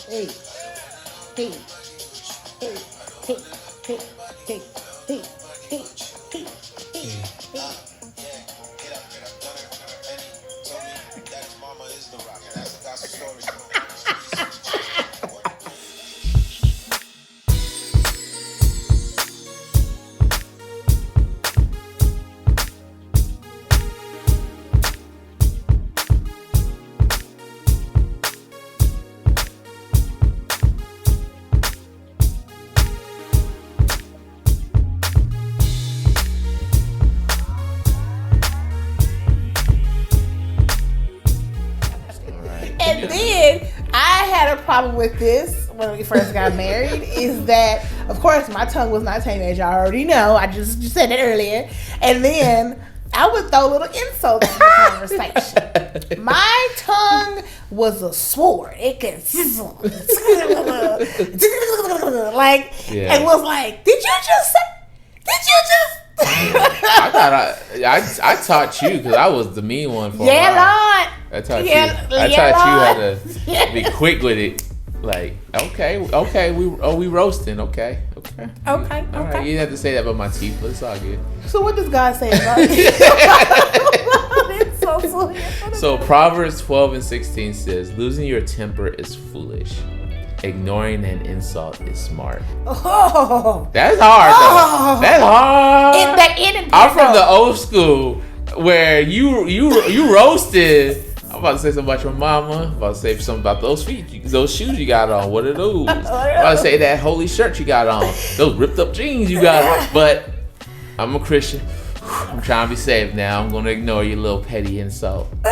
Hey, hey, hey, hey, hey, hey, hey, hey, hey, hey, hey. And then I had a problem with this when we first got married. Is that, of course, my tongue was not tamed, as y'all already know. I just said it earlier. And then I would throw little insults in the conversation. My tongue was a sword. It could sizzle. Like, Yeah. and was like, did you just say? I thought I taught you because I was the mean one for a while. Yeah, Lord. I taught Yeah, you. I yeah, taught Lord. you how to be quick with it. Like, okay, we roasting, okay. Okay. All right, you didn't have to say that about my teeth, but it's all good. So what does God say about it? It's so sweet. So Proverbs 12:16 says, "Losing your temper is foolish. Ignoring an insult is smart." Oh. That's hard though. That's hard. I'm from the old school where you roasted. I'm about to say something about your mama. I'm about to say something about those feet, those shoes you got on. What are those? I'm about to say that holy shirt you got on. Those ripped up jeans you got on. But I'm a Christian. I'm trying to be safe now. I'm going to ignore your little petty insult. No.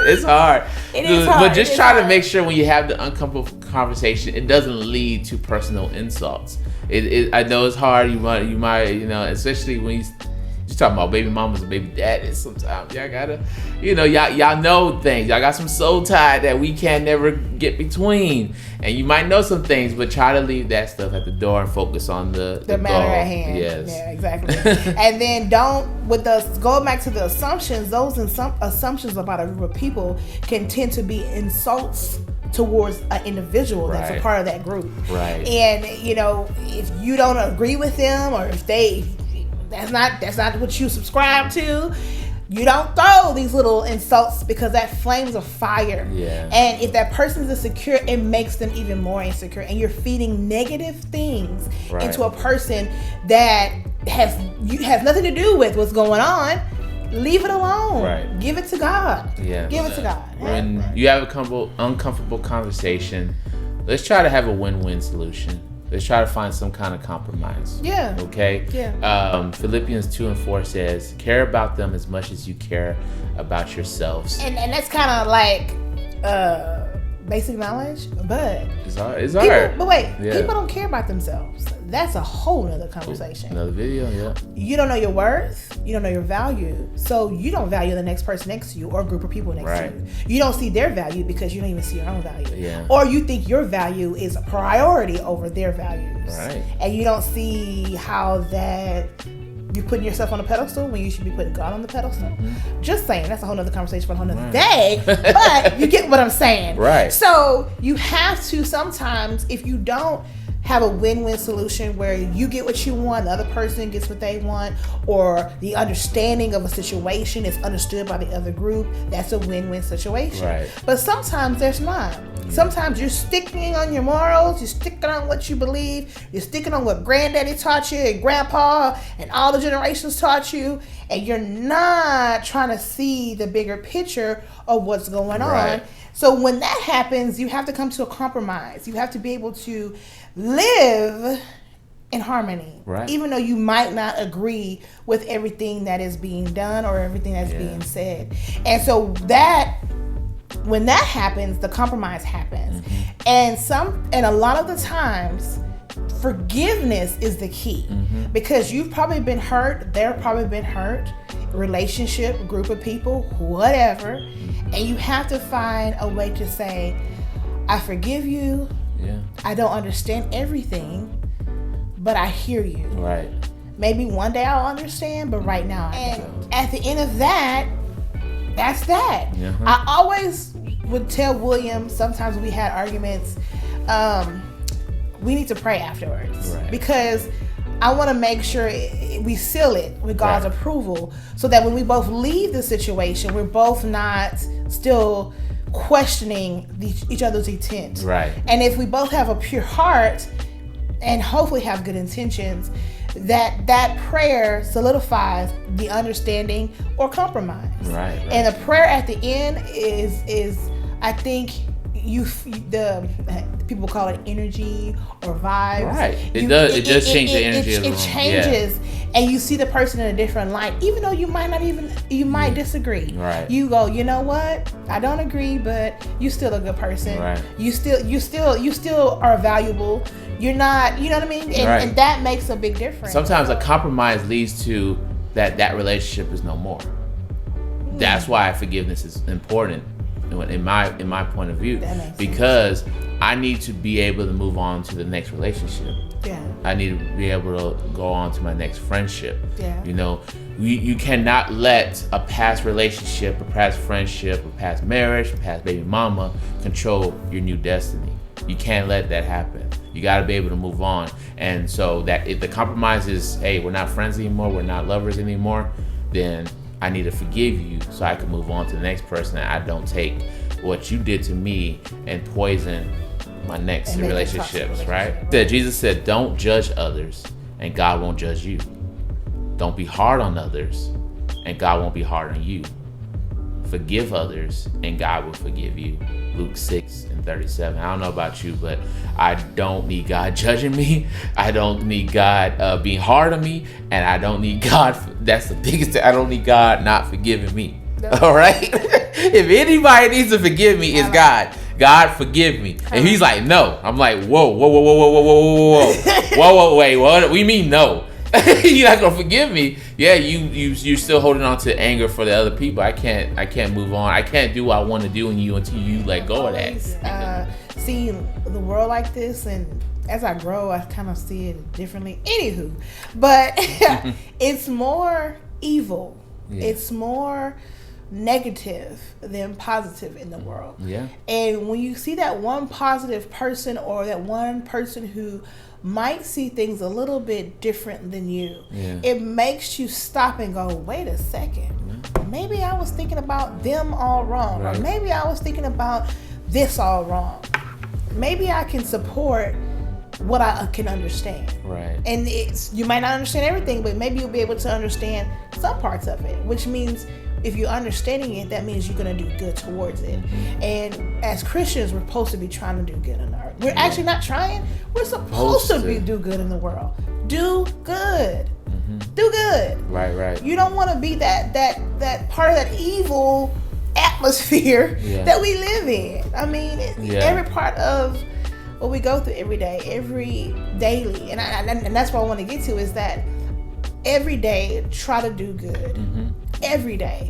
It's hard. It is hard. But just try to make sure when you have the uncomfortable conversation, it doesn't lead to personal insults. I know it's hard. You might, especially when you're talking about baby mamas and baby daddies. Sometimes y'all gotta, y'all know things. Y'all got some soul tie that we can never get between. And you might know some things, but try to leave that stuff at the door and focus on the matter goal. at hand. Yes. Yeah, exactly. And then going back to the assumptions, those assumptions about a group of people can tend to be insults towards an individual that's a part of that group. Right. And, if you don't agree with them, or if that's not what you subscribe to, you don't throw these little insults, because that flames a fire. Yeah. And if that person's insecure, it makes them even more insecure. And you're feeding negative things into a person that has nothing to do with what's going on. Leave it alone. Right. Give it to God. Yeah. Give it to God. When you have a uncomfortable conversation, let's try to have a win-win solution. Let's try to find some kind of compromise. Yeah. Okay? Yeah. Philippians 2:4 says, "Care about them as much as you care about yourselves." And that's kind of like basic knowledge, but It's hard. But wait, people don't care about themselves. That's a whole nother conversation. Another video, yeah. You don't know your worth. You don't know your value. So you don't value the next person next to you or a group of people next to you. You don't see their value because you don't even see your own value. Yeah. Or you think your value is a priority over their values. Right. And you don't see how that you're putting yourself on a pedestal when you should be putting God on the pedestal. Mm-hmm. Just saying, that's a whole nother conversation for a whole nother day. But you get what I'm saying. Right. So you have to sometimes, if you don't have a win-win solution where you get what you want, the other person gets what they want, or the understanding of a situation is understood by the other group, that's a win-win situation. Right. But sometimes there's not. Sometimes you're sticking on your morals, you're sticking on what you believe, you're sticking on what granddaddy taught you and grandpa and all the generations taught you, and you're not trying to see the bigger picture of what's going on. So when that happens, you have to come to a compromise. You have to be able to live in harmony, even though you might not agree with everything that is being done or everything that's being said. And so when that happens, the compromise happens. And a lot of the times, forgiveness is the key, because you've probably been hurt, they've probably been hurt, relationship, group of people, whatever, and you have to find a way to say, I forgive you. Yeah. I don't understand everything, but I hear you. Right. Maybe one day I'll understand, but right now I don't. At the end of that, that's that. Uh-huh. I always would tell William sometimes when we had arguments, we need to pray afterwards. Right. Because I want to make sure we seal it with God's approval, so that when we both leave the situation, we're both not still questioning each other's intent. Right. And if we both have a pure heart and hopefully have good intentions, that prayer solidifies the understanding or compromise. Right. And the prayer at the end is I think the people call it energy or vibes. Right. It does change the energy of the room. It changes, and you see the person in a different light, even though you might disagree. Right. You go, you know what? I don't agree, but you still a good person. Right. You still are valuable. You're not, you know what I mean? And that makes a big difference. Sometimes a compromise leads to that relationship is no more. That's why forgiveness is important in my point of view, because I need to be able to move on to the next relationship. Yeah. I need to be able to go on to my next friendship. Yeah. You know, you cannot let a past relationship, a past friendship, a past marriage, a past baby mama control your new destiny. You can't let that happen. You got to be able to move on. And so that if the compromise is, hey, we're not friends anymore, we're not lovers anymore, then I need to forgive you so I can move on to the next person, and I don't take what you did to me and poison my next relationships, right? Jesus said, don't judge others and God won't judge you. Don't be hard on others and God won't be hard on you. Forgive others and God will forgive you. Luke 6:37. I don't know about you, but I don't need God judging me. I don't need God being hard on me, and I don't need God. That's the biggest thing. I don't need God not forgiving me. No. All right. If anybody needs to forgive me, it's God. God forgive me. And he's like, no. I'm like, whoa, wait, what? We mean no. You're not gonna forgive me. Yeah, you're still holding on to anger for the other people. I can't move on. I can't do what I want to do in you until you let go of that. Seeing the world like this, and as I grow, I kind of see it differently. Anywho, but it's more evil. Yeah. It's more negative than positive in the world. Yeah. And when you see that one positive person, or that one person who might see things a little bit different than you, it makes you stop and go, wait a second, maybe I was thinking about them all wrong, or maybe I was thinking about this all wrong. Maybe I can support what I can understand. Right. And you might not understand everything, but maybe you'll be able to understand some parts of it, which means if you're understanding it, that means you're going to do good towards it. And as Christians, we're supposed to be trying to do good in the earth. We're actually not trying. We're supposed to do good in the world. Do good. Do good. Right. You don't want to be that part of that evil atmosphere that we live in. I mean, every part of what we go through every day, every daily, and that's what I want to get to, is that every day try to do good. Every day,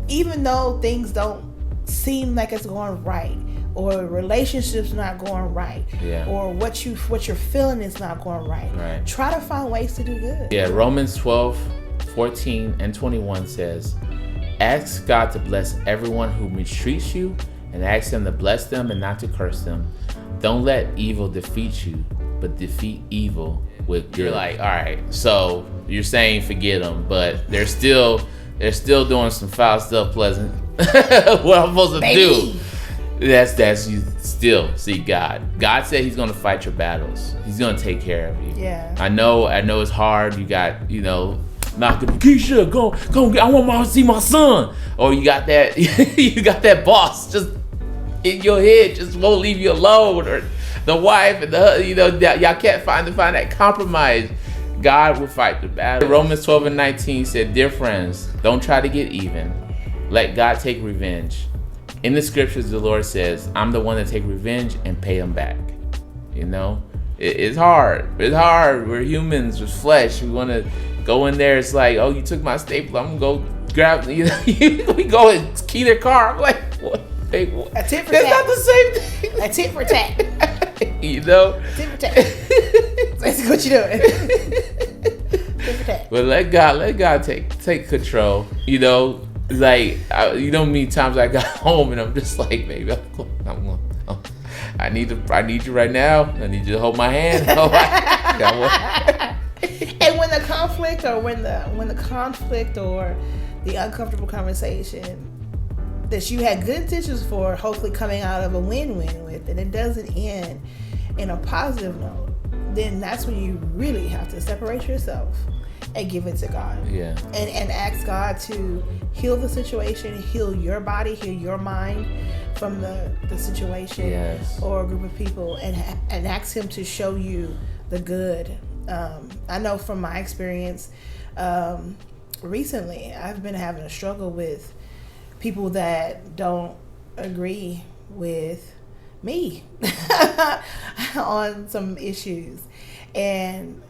even though things don't seem like it's going right, or relationships not going right, or what you're feeling is not going right, try to find ways to do good. Romans 12:14-21 says, ask God to bless everyone who mistreats you, and ask him to bless them and not to curse them. Don't let evil defeat you, but defeat evil with good. You're like, all right, so you're saying forget them, but they're still doing some foul stuff, Pleasant. What I'm supposed to do? That's you still see God. God said he's going to fight your battles. He's going to take care of you. Yeah. I know it's hard. You got, knocking, Keisha, go I want to see my son. Or you got that boss just in your head, just won't leave you alone. Or the wife and y'all can't find that compromise. God will fight the battle. Romans 12:19 said, dear friends, don't try to get even. Let God take revenge. In the scriptures, the Lord says, I'm the one to take revenge and pay them back. It's hard. It's hard. We're humans with flesh. We want to go in there. It's like, oh, you took my stapler. I'm going to go grab, we go and key their car. I'm like, what? Hey, what? A tit for That's tat. not the same thing. A tit for tat. Tit for tat. That's what you're doing. Tit for tat. But let God take control. like, you know, many times I got home and I'm just like, baby, I need you right now. I need you to hold my hand. And when the conflict or when the uncomfortable conversation that you had good intentions for, hopefully coming out of a win-win with, and it doesn't end in a positive note, then that's when you really have to separate yourself and give it to God. Yeah. And ask God to heal the situation, heal your body, heal your mind from the situation, yes, or a group of people, and ask Him to show you the good. I know from my experience, recently I've been having a struggle with people that don't agree with me on some issues, and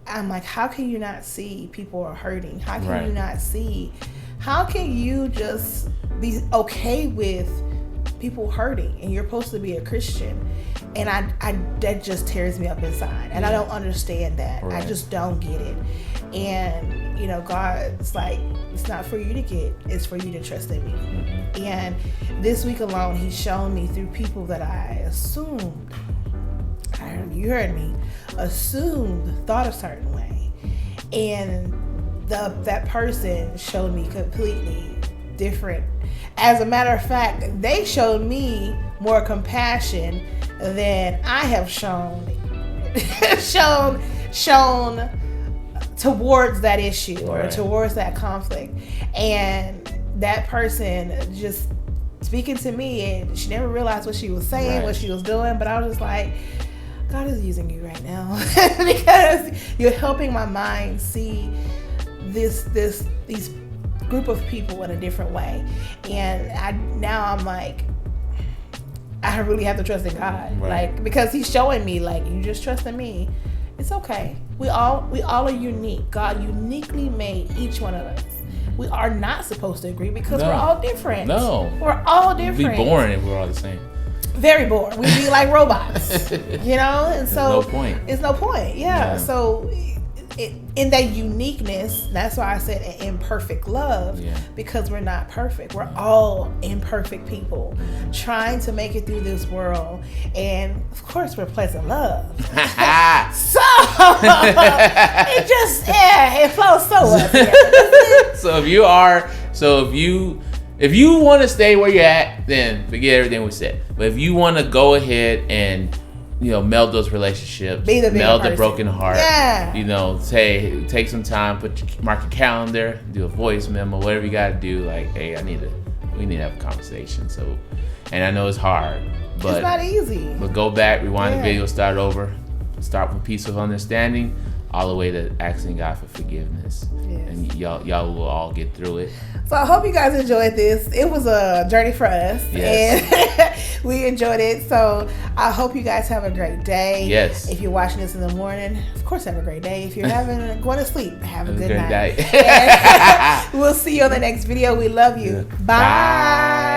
I'm like, how can you not see people are hurting? How can you not see? How can you just be okay with people hurting? And you're supposed to be a Christian, and I that just tears me up inside, and I don't understand that. I just don't get it. And you know, God's like, it's not for you to get, it's for you to trust in me. Mm-hmm. And this week alone, He's shown me through people that I assumed, you heard me, assumed thought a certain way, and that person showed me completely different. As a matter of fact, they showed me more compassion than I have shown towards that issue or towards that conflict. And that person just speaking to me, and she never realized what she was saying, what she was doing, but I was just like, God is using you right now because you're helping my mind see these group of people in a different way. And I'm like, I really have to trust in God, like, because He's showing me, like, you just trust in me. It's okay. We all are unique. God uniquely made each one of us. We are not supposed to agree because we're all different. No, we're all different. It'd be boring if we're all the same. Very boring. We'd be like robots, you know. And so no point. It's no point. Yeah. So in that uniqueness, that's why I said an imperfect love, because we're not perfect. We're all imperfect people trying to make it through this world, and of course we're pleasant love. So it just it flows so well. If you want to stay where you're at, then forget everything we said. But if you want to go ahead and, you know, meld those relationships, meld the broken heart, you know, take some time, mark your calendar, do a voice memo, whatever you got to do. Like, hey, we need to have a conversation. So, and I know it's hard, but it's not easy. But go back, rewind the video, start over, start with peace of understanding, all the way to asking God for forgiveness. And y'all will all get through it. So I hope you guys enjoyed this. It was a journey for us, and we enjoyed it. So I hope you guys have a great day. Yes. If you're watching this in the morning, of course have a great day. If you're going to sleep, have a good night. We'll see you on the next video. We love you. Bye.